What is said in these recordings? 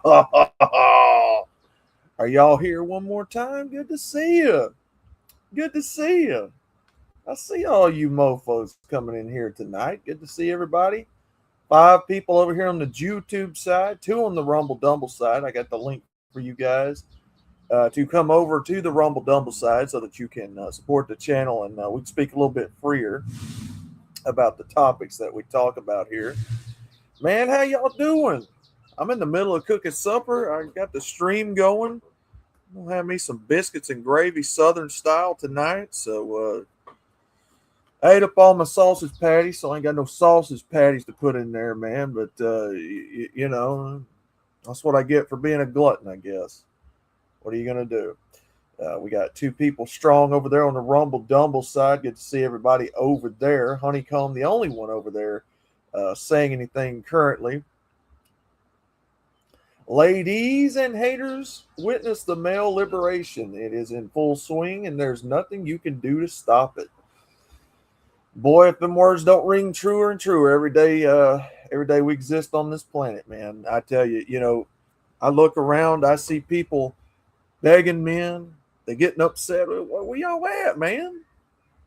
Are y'all here one more time? Good to see you. Good to see you. I see all you mofos coming in here tonight. Good to see everybody. 5 people over here on the YouTube side, 2 on the Rumble Dumble side. I got the link for you guys to come over to the Rumble Dumble side so that you can support the channel and we can speak a little bit freer about the topics that we talk about here. Man, how y'all doing? I'm in the middle of cooking supper. I got the stream going. I'm gonna have me some biscuits and gravy, Southern style tonight. So I ate up all my sausage patties, so I ain't got no sausage patties to put in there, man. But you know, that's what I get for being a glutton, I guess. What are you gonna do? We got 2 people strong over there on the Rumble Dumble side. Good to see everybody over there. Honeycomb, the only one over there saying anything currently. Ladies and haters, witness the male liberation. It is in full swing, and there's nothing you can do to stop it. Boy, if them words don't ring truer and truer every day we exist on this planet, man. I tell you, I look around, I see people begging men, they getting upset. Where y'all at, man?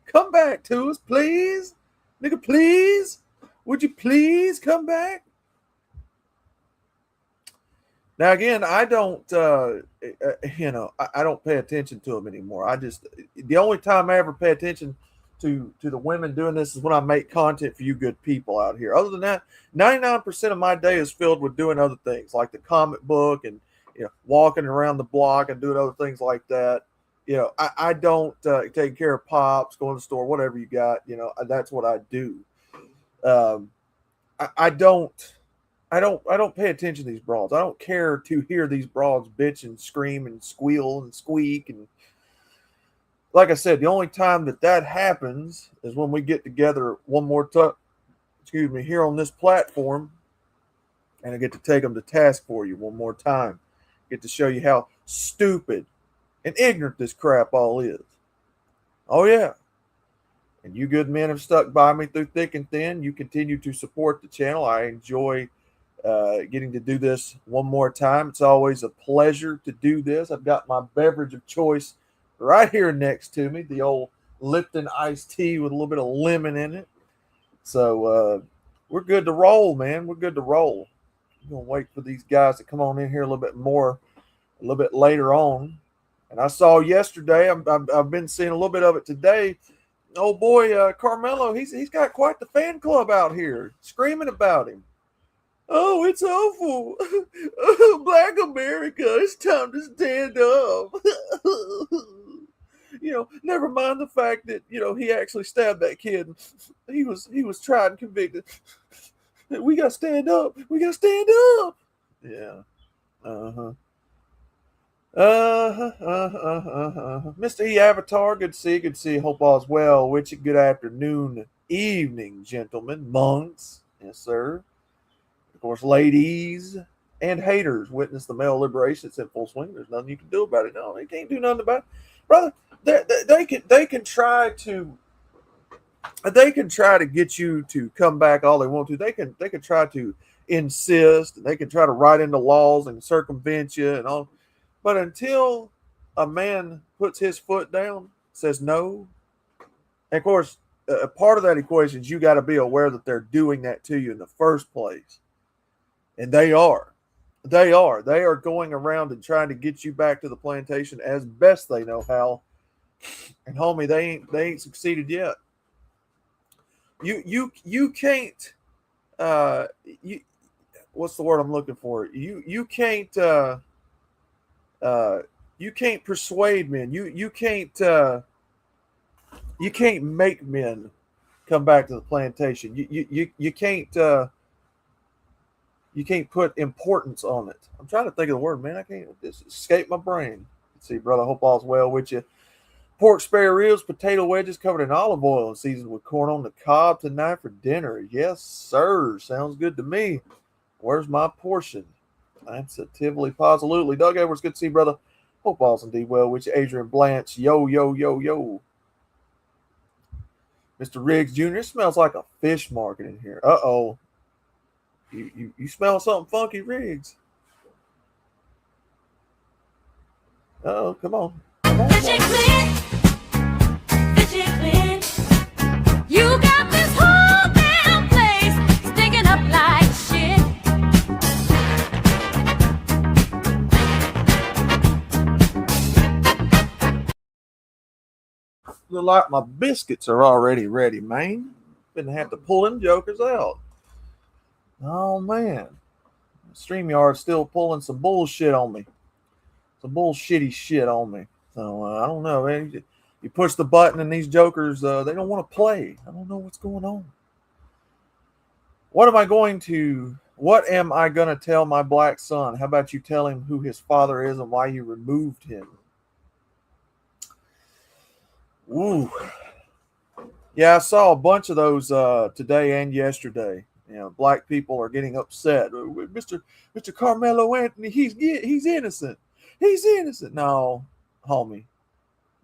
Come back to us, please. Nigga, please. Would you please come back? Now again, I don't, I don't pay attention to them anymore. The only time I ever pay attention to the women doing this is when I make content for you good people out here. Other than that, 99% of my day is filled with doing other things like the comic book and walking around the block and doing other things like that. I don't take care of pops, going to the store, whatever you got. That's what I do. Um, I don't pay attention to these broads. I don't care to hear these broads bitch and scream and squeal and squeak. And like I said, the only time that happens is when we get together one more time. Excuse me, here on this platform, and I get to take them to task for you one more time. Get to show you how stupid and ignorant this crap all is. Oh yeah. And you good men have stuck by me through thick and thin. You continue to support the channel. I enjoy getting to do this one more time. It's always a pleasure to do this. I've got my beverage of choice right here next to me, the old Lipton iced tea with a little bit of lemon in it. So we're good to roll, man. We're good to roll. I'm going to wait for these guys to come on in here a little bit later on. And I saw yesterday, I've been seeing a little bit of it today. Oh boy, Carmelo, he's got quite the fan club out here screaming about him. Oh, it's awful. Black America, it's time to stand up. Never mind the fact that, he actually stabbed that kid. He was tried and convicted. We got to stand up. We got to stand up. Yeah. Uh-huh. Mr. E Avatar, good to see you. Good to see you. Hope all's well. With you. Good afternoon, evening, gentlemen, monks. Yes, sir. Of course, ladies and haters, witness the male liberation. It's in full swing. There's nothing you can do about it. No, they can't do nothing about it, brother. They can try to get you to come back all they want to. They can try to insist. They can try to write into laws and circumvent you and all. But until a man puts his foot down, says no, and of course, a part of that equation is you got to be aware that they're doing that to you in the first place. And they are. They are going around and trying to get you back to the plantation as best they know how. And homie, they ain't succeeded yet. You can't what's the word I'm looking for? You can't persuade men. You can't make men come back to the plantation. You can't put importance on it. I'm trying to think of the word, man. I can't just escape my brain. Let's see, brother. Hope all's well with you. Pork spare ribs, potato wedges covered in olive oil and seasoned with corn on the cob tonight for dinner. Yes, sir. Sounds good to me. Where's my portion? That's a Tivoli Positively. Doug Edwards, good to see you, brother. Hope all's indeed well with you. Adrian Blanche, yo. Mr. Riggs Jr., it smells like a fish market in here. Uh-oh. You smell something funky, Riggs? Oh, come on. Come on. You got this whole damn place stinking up like shit. Look like my biscuits are already ready, man. Didn't have to pull them jokers out. Oh, man. StreamYard's still pulling some bullshit on me. Some bullshitty shit on me. So, I don't know, man. You push the button and these jokers, they don't want to play. I don't know what's going on. What am I going to tell my black son? How about you tell him who his father is and why you removed him? Ooh. Yeah, I saw a bunch of those today and yesterday. You know, black people are getting upset. Mr. Carmelo Anthony, he's innocent. He's innocent. No, homie.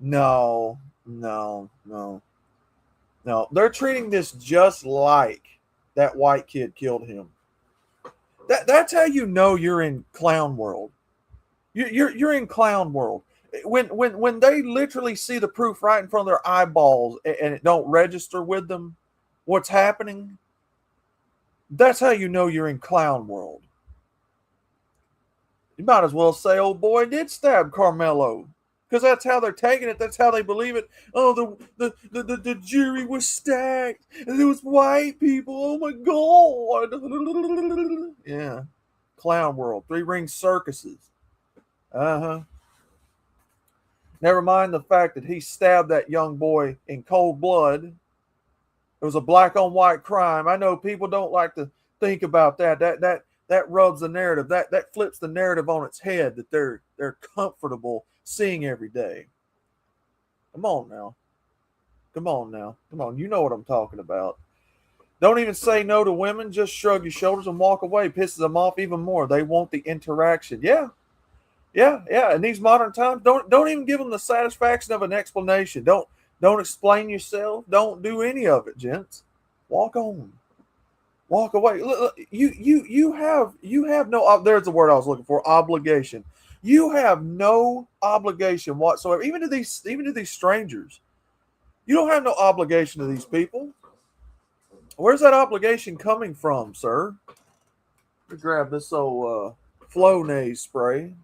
No. They're treating this just like that white kid killed him. That's how you know you're in clown world. You're in clown world. When they literally see the proof right in front of their eyeballs and it don't register with them what's happening, that's how you know you're in clown world. You might as well say, "Oh boy did stab Carmelo," because that's how they're taking it. That's how they believe it. Oh, the jury was stacked, and there was white people. Oh my god! Yeah, clown world, 3-ring circuses. Never mind the fact that he stabbed that young boy in cold blood. It was a black on white crime. I know people don't like to think about that. That rubs the narrative. That flips the narrative on its head that they're comfortable seeing every day. Come on now. Come on. You know what I'm talking about. Don't even say no to women. Just shrug your shoulders and walk away. Pisses them off even more. They want the interaction. Yeah. In these modern times, don't even give them the satisfaction of an explanation. Don't explain yourself. Don't do any of it, gents. Walk on. Walk away. Look, you have no. There's the word I was looking for. Obligation. You have no obligation whatsoever. Even to these strangers, you don't have no obligation to these people. Where's that obligation coming from, sir? Let me grab this old Flonase spray.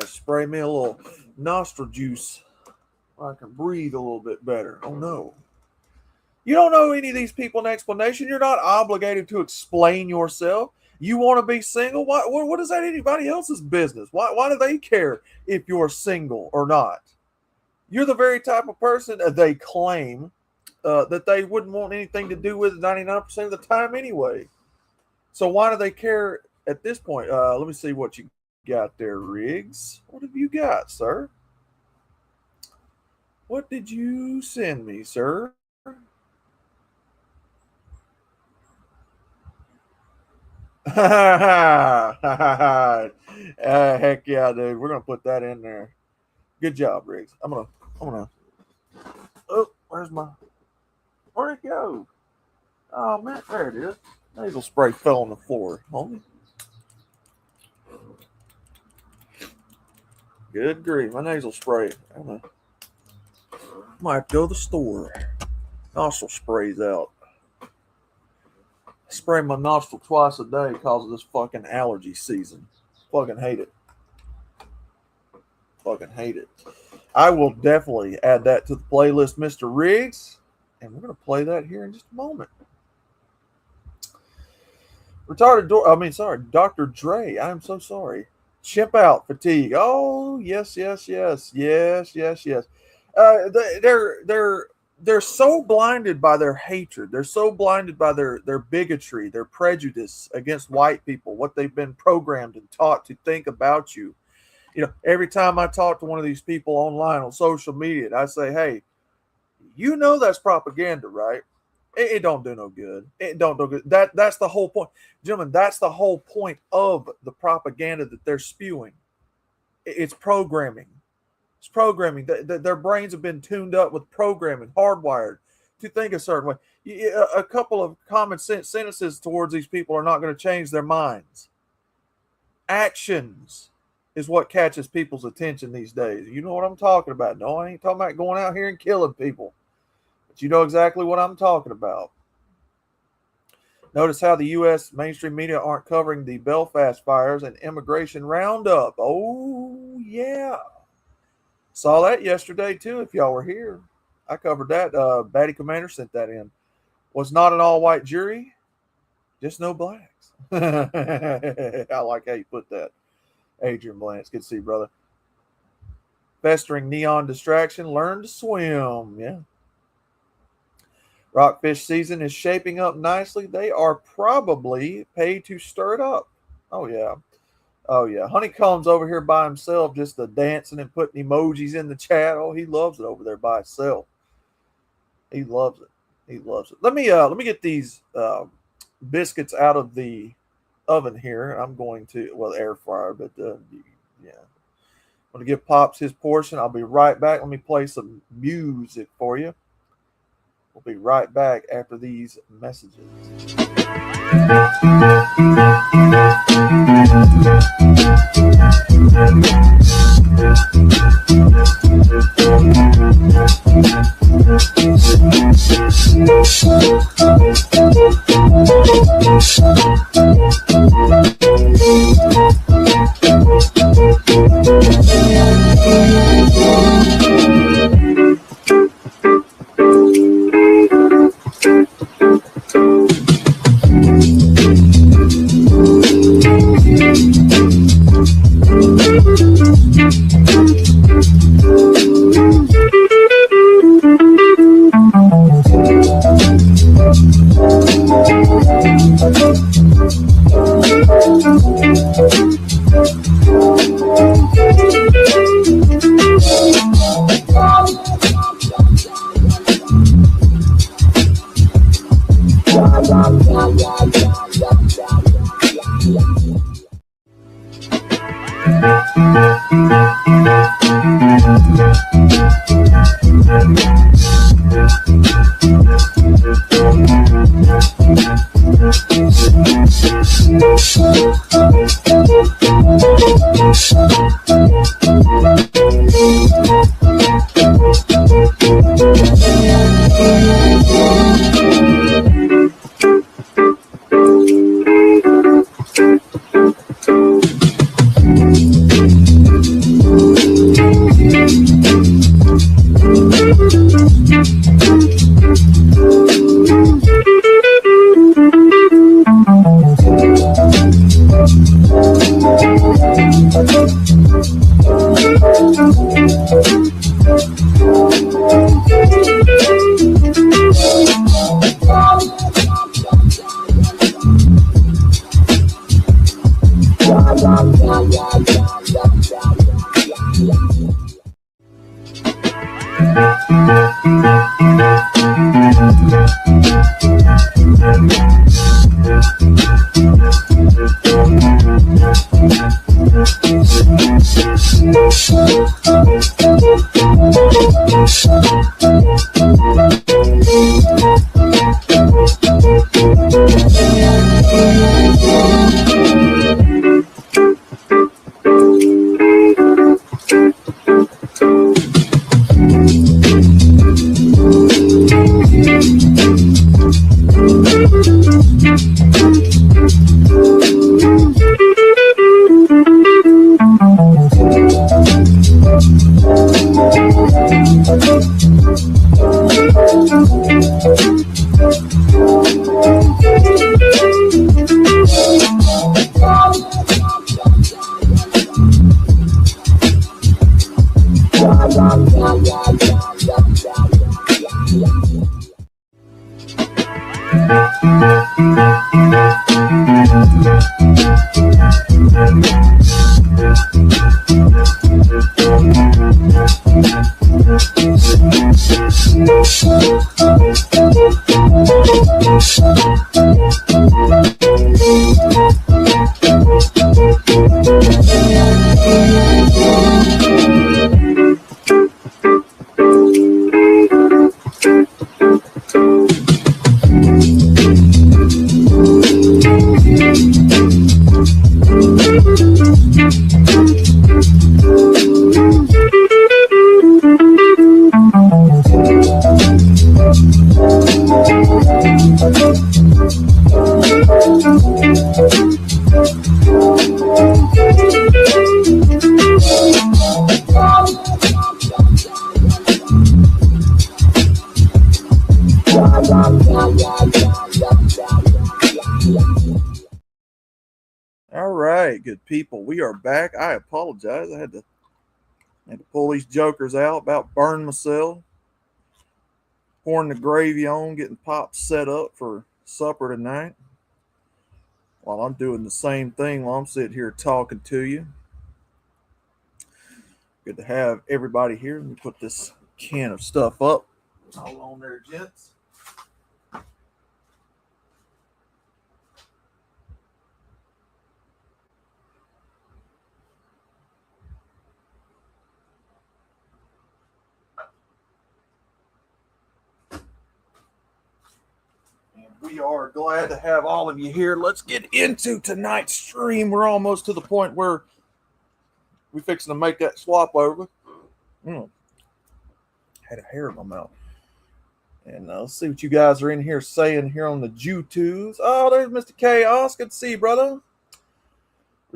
Spray me a little nostril juice so I can breathe a little bit better. Oh no. You don't know any of these people an explanation. You're not obligated to explain yourself. You want to be single? What is that anybody else's business? Why do they care if you're single or not? You're the very type of person that they claim that they wouldn't want anything to do with 99% of the time anyway. So why do they care at this point? Let me see what you got there, Riggs. What have you got, sir? What did you send me, sir? Heck yeah, dude. We're gonna put that in there. Good job, Riggs. I'm gonna. Oh, where'd it go? Oh man, there it is. Nasal spray fell on the floor, homie. Good grief, my nasal spray. Might have to go to the store. Nostril spray's out. I spray my nostril twice a day because of this fucking allergy season. Fucking hate it. I will definitely add that to the playlist, Mr. Riggs. And we're going to play that here in just a moment. Dr. Dre. I'm so sorry. Chimp out fatigue. Oh, yes. They're so blinded by their hatred. They're so blinded by their bigotry, their prejudice against white people, what they've been programmed and taught to think about you. You know, every time I talk to one of these people online on social media, I say, hey, you know that's propaganda, right? It don't do no good. It don't do good. That's the whole point. Gentlemen, that's the whole point of the propaganda that they're spewing. It's programming. It's programming. Their brains have been tuned up with programming, hardwired to think a certain way. A couple of common sense sentences towards these people are not going to change their minds. Actions is what catches people's attention these days. You know what I'm talking about. No, I ain't talking about going out here and killing people, but you know exactly what I'm talking about. Notice how the U.S. mainstream media aren't covering the Belfast fires and immigration roundup. Oh, yeah. Saw that yesterday, too, if y'all were here. I covered that. Batty Commander sent that in. Was not an all-white jury, just no blacks. I like how you put that, Adrian Blance. Good to see you, brother. Festering neon distraction. Learn to swim. Yeah. Rockfish season is shaping up nicely. They are probably paid to stir it up. Oh, yeah. Oh, yeah. Honeycomb's over here by himself, just dancing and putting emojis in the chat. Oh, he loves it over there by himself. He loves it. He loves it. Let me get these biscuits out of the oven here. I'm going to, well, air fryer, but yeah. I'm going to give Pops his portion. I'll be right back. Let me play some music for you. We'll be right back after these messages. good people? We are back. I apologize. I had to pull these jokers out, about burn myself. Pouring the gravy on, getting pops set up for supper tonight. While I'm doing the same thing while I'm sitting here talking to you. Good to have everybody here. Let me put this can of stuff up. Hold on there, gents. We are glad to have all of you here. Let's get into tonight's stream. We're almost to the point where we're fixing to make that swap over. Had a hair in my mouth. And let's see what you guys are in here saying here on the Jew-Twos. Oh, there's Mr. Chaos. Good to see you, brother.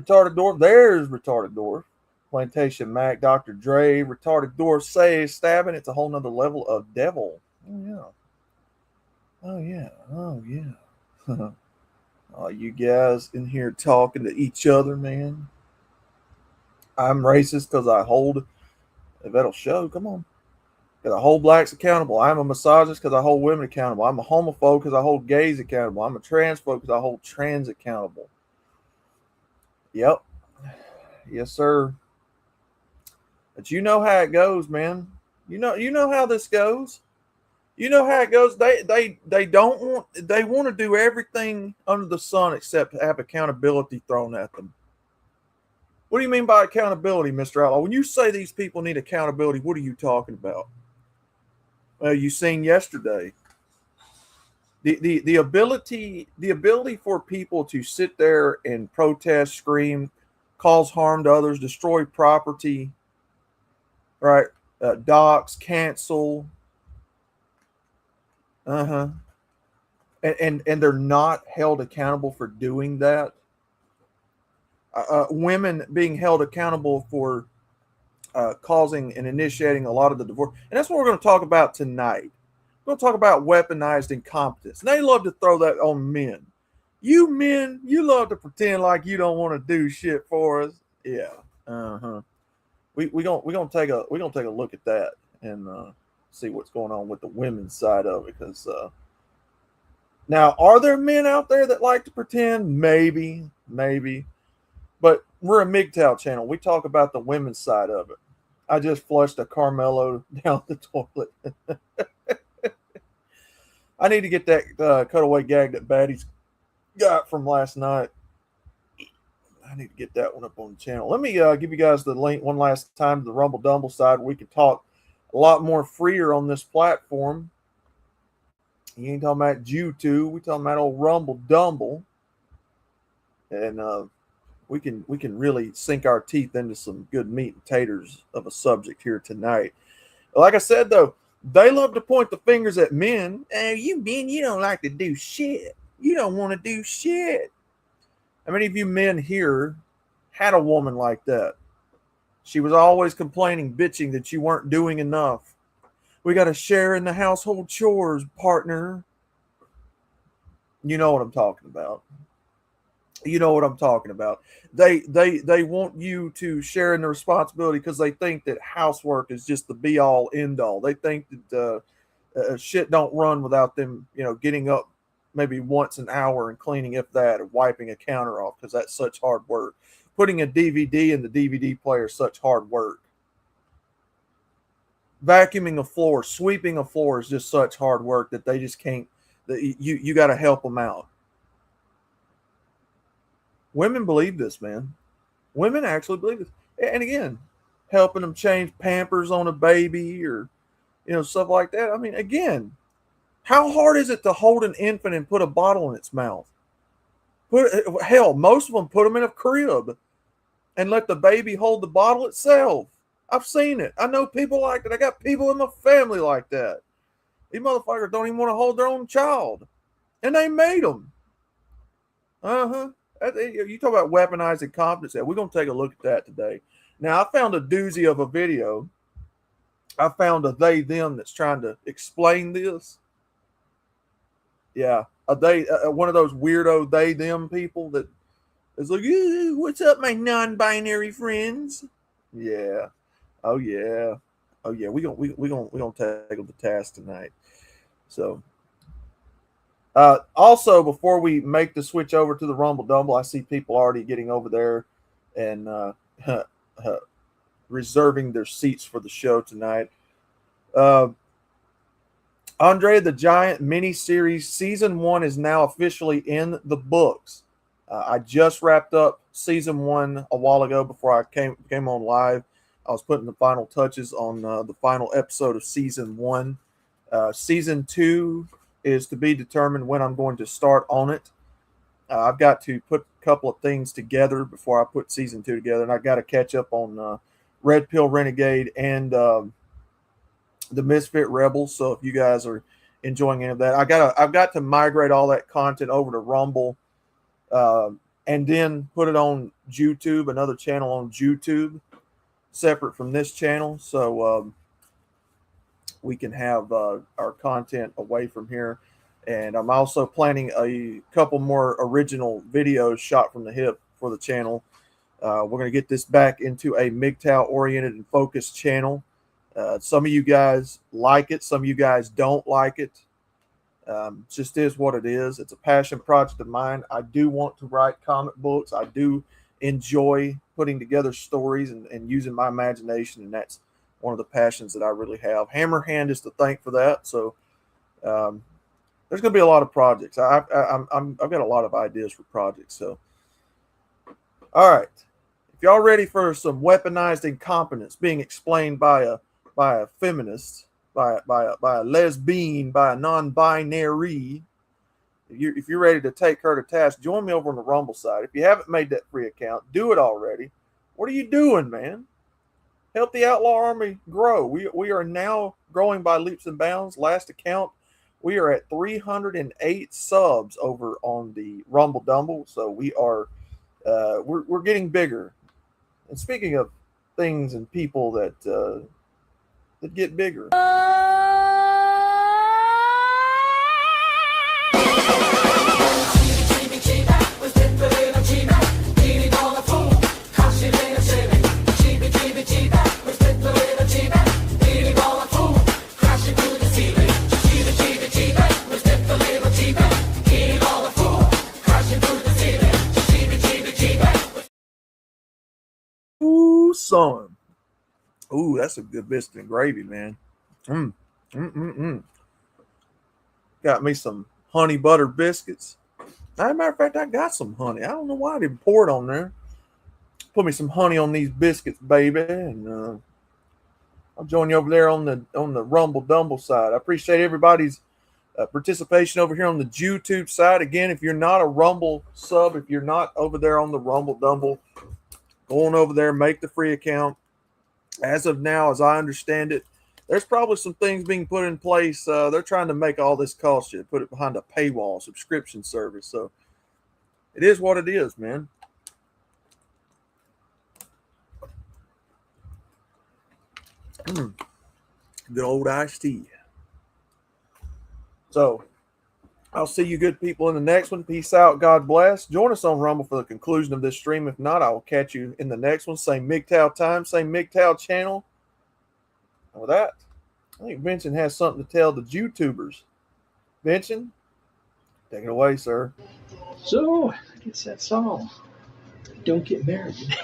Retarded Dwarf. There's Retarded Dwarf. Plantation Mac, Dr. Dre. Retarded Dwarf says stabbing. It's a whole nother level of devil. Oh, yeah. Oh, yeah. Oh, yeah. Oh, you guys in here talking to each other, man. I'm racist because I hold. If that'll show, come on. Because I hold blacks accountable. I'm a misogynist because I hold women accountable. I'm a homophobe because I hold gays accountable. I'm a transphobe because I hold trans accountable. Yep. Yes, sir. But you know how it goes, man. You know how this goes. You know how it goes. They don't want. They want to do everything under the sun except have accountability thrown at them. What do you mean by accountability, Mr. Outlaw? When you say these people need accountability, what are you talking about? You seen yesterday the ability for people to sit there and protest, scream, cause harm to others, destroy property, right? Dox, cancel. And they're not held accountable for doing that. Women being held accountable for causing and initiating a lot of the divorce. And that's what we're going to talk about tonight. We're going to talk about weaponized incompetence. And they love to throw that on men. You men, you love to pretend like you don't want to do shit for us. Yeah. We're gonna take a look at that and see what's going on with the women's side of it. Because now, are there men out there that like to pretend? Maybe. But we're a MGTOW channel. We talk about the women's side of it. I just flushed a Carmelo down the toilet. I need to get that cutaway gag that Batty's got from last night. I need to get that one up on the channel. Let me give you guys the link one last time to the Rumble Dumble side. We can talk a lot more freer on this platform. You ain't talking about Jew-Tube. We talking about old Rumble Dumble. And we can really sink our teeth into some good meat and taters of a subject here tonight. Like I said, though, they love to point the fingers at men. Oh, you men, you don't like to do shit. You don't want to do shit. How many of you men here had a woman like that? She was always complaining, bitching that you weren't doing enough. We got to share in the household chores, partner. You know what I'm talking about. You know what I'm talking about. They want you to share in the responsibility because they think that housework is just the be all end all. They think that shit don't run without them, getting up maybe once an hour and cleaning, if that, or wiping a counter off because that's such hard work. Putting a DVD in the DVD player is such hard work. Vacuuming a floor, sweeping a floor is just such hard work that they just can't. You got to help them out. Women believe this, man. Women actually believe this. And again, helping them change Pampers on a baby or, stuff like that. I mean, again, how hard is it to hold an infant and put a bottle in its mouth? Hell, most of them put them in a crib and let the baby hold the bottle itself. I've seen it. I know people like that. I got people in my family like that. These motherfuckers don't even want to hold their own child. And they made them. You talk about weaponized incompetence. We're going to take a look at that today. Now, I found a doozy of a video. I found a they, them that's trying to explain this. Yeah. One of those weirdo they, them people that It's like, what's up, my non-binary friends? Yeah. Oh yeah. Oh yeah. We gonna tackle the task tonight. So also, before we make the switch over to the Rumble Dumble, I see people already getting over there and reserving their seats for the show tonight. Uh, Andre the Giant miniseries season 1 is now officially in the books. I just wrapped up season 1 a while ago before I came on live. I was putting the final touches on the final episode of season 1. Season 2 is to be determined when I'm going to start on it. I've got to put a couple of things together before I put season 2 together, and I've got to catch up on Red Pill Renegade and the Misfit Rebels. So if you guys are enjoying any of that, I've got to migrate all that content over to Rumble, and then put it on YouTube, another channel on YouTube, separate from this channel, so we can have our content away from here. And I'm also planning a couple more original videos shot from the hip for the channel. We're going to get this back into a MGTOW oriented and focused channel. Some of you guys like it, some of you guys don't like it. Just is what it is. It's a passion project of mine. I do want to write comic books. I do enjoy putting together stories and using my imagination, and that's one of the passions that I really have. Hammerhand is to thank for that. So there's going to be a lot of projects. I've got a lot of ideas for projects. So, all right, if y'all ready for some weaponized incompetence being explained by a feminist, by a lesbian, by a non-binary, if you're ready to take her to task, join me over on the Rumble side. If you haven't made that free account, do it already. What are you doing, man? Help the Outlaw Army grow. We are now growing by leaps and bounds. Last account, we are at 308 subs over on the Rumble Dumble. So we are we're getting bigger. And speaking of things and people that get bigger. Ooh, son. Ooh, that's a good biscuit and gravy, man. Got me some honey butter biscuits. As a matter of fact, I got some honey. I don't know why I didn't pour it on there. Put me some honey on these biscuits, baby, and I'll join you over there on the Rumble Dumble side. I appreciate everybody's participation over here on the YouTube side. Again, if you're not a Rumble sub, if you're not over there on the Rumble Dumble, go on over there, make the free account. As of now, as I understand it, there's probably some things being put in place. They're trying to make all this cost you, put it behind a paywall subscription service. So it is what it is, man. Good old iced tea. So I'll see you good people in the next one. Peace out. God bless. Join us on Rumble for the conclusion of this stream. If not, I will catch you in the next one. Same MGTOW time, same MGTOW channel. And with that, I think Vincent has something to tell the YouTubers. Vincent, take it away, sir. So, I guess that's all. Don't get married.